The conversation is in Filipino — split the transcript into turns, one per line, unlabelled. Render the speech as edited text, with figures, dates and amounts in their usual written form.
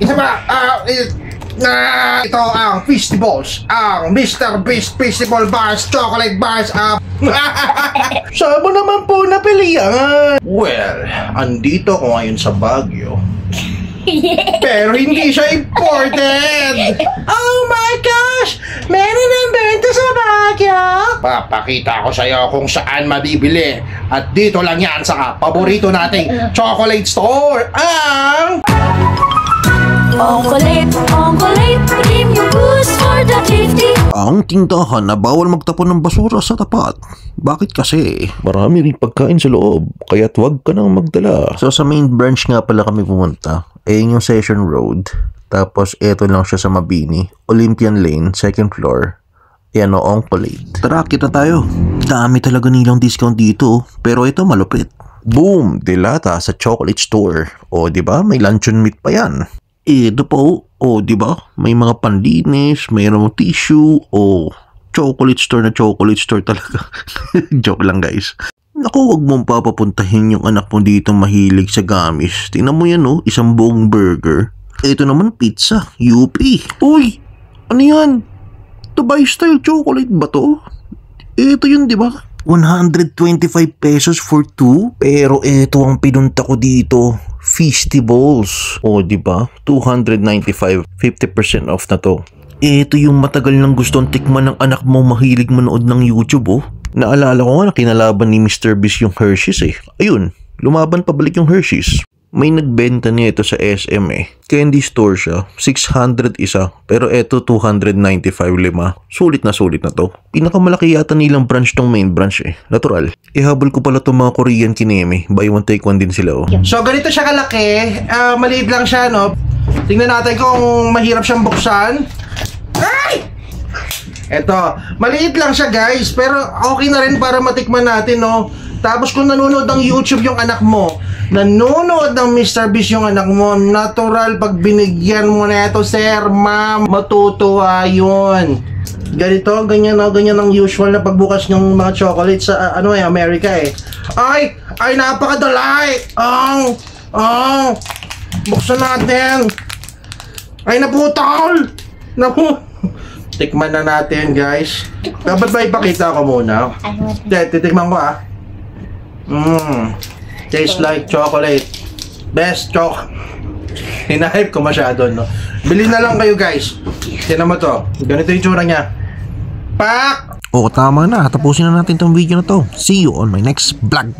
Isa pa, ito ang Feastables, ang Mr. Beast Feastable Bars, Chocolate Bars. Saan mo naman po napilihan? Well, andito ko ngayon sa Baguio. Pero hindi siya imported. Oh my gosh! Meron ng benta sa Baguio. Papakita ko sa iyo kung saan mabibili. At dito lang yan sa paborito nating chocolate store, ang
Ongkolate, premium boost for the 50.
Ang tindahan na bawal magtapon ng basura sa tapat. Bakit kasi? Marami rin pagkain sa loob, kaya't wag ka nang magdala. So sa main branch nga pala kami pumunta. Yung Session Road. Tapos eto lang siya sa Mabini, Olympian Lane, 2nd floor. Yan o, Ongkolate. Tara, kita tayo. Dami talaga nilang discount dito, pero ito malupit. Boom! Dilata sa chocolate store. O diba, may luncheon meat pa yan. Ito po, o diba, may mga panlinis, mayroong tissue, o chocolate store na chocolate store talaga. Joke lang guys. Naku, wag mong papapuntahin yung anak mo dito mahilig sa gamis. Tingnan mo yan isang buong burger. Ito naman pizza, UP. Uy, ano yan? Dubai style chocolate ba to? Ito yun diba? 125 pesos for 2. Pero ito ang pinunta ko dito, Feastables. O diba? 295, 50% off na to. Ito yung matagal nang gustong tikman ng anak mo mahilig manood ng YouTube Naalala ko nga na kinalaban ni Mr. Beast yung Hershey's Ayun, lumaban pabalik yung Hershey's. May nagbenta niya ito sa SM Candy store siya, 600 isa. Pero ito 295 lima. Sulit na to. Pinakamalaki yata nilang branch tong main branch Natural. Ihabol ko pala itong mga Korean kineme. Buy one take one din sila
So ganito siya kalaki. Maliit lang siya Tingnan natin kung mahirap siyang buksan. Ay! Eto, maliit lang siya guys. Pero okay na rin para matikman natin Tapos kung nanonood ng YouTube yung anak mo, nanonood ng Mr. Beast yung anak mo, natural pag binigyan mo na ito, sir, ma'am, matutuwa yun. Ganito, ganyan ang usual na pagbukas ng mga chocolate sa America Ay, napakadalay. Buksan natin. Ay, naputol. Tikman na natin, guys. Dapat ba ipakita ko muna? Titikman ko Tastes like chocolate. Best Hinahype ko masyado Bili na lang kayo guys. Tignan mo to. Ganito yung tsura niya. Pak!
Tama na. Tapusin na natin tong video na to. See you on my next vlog.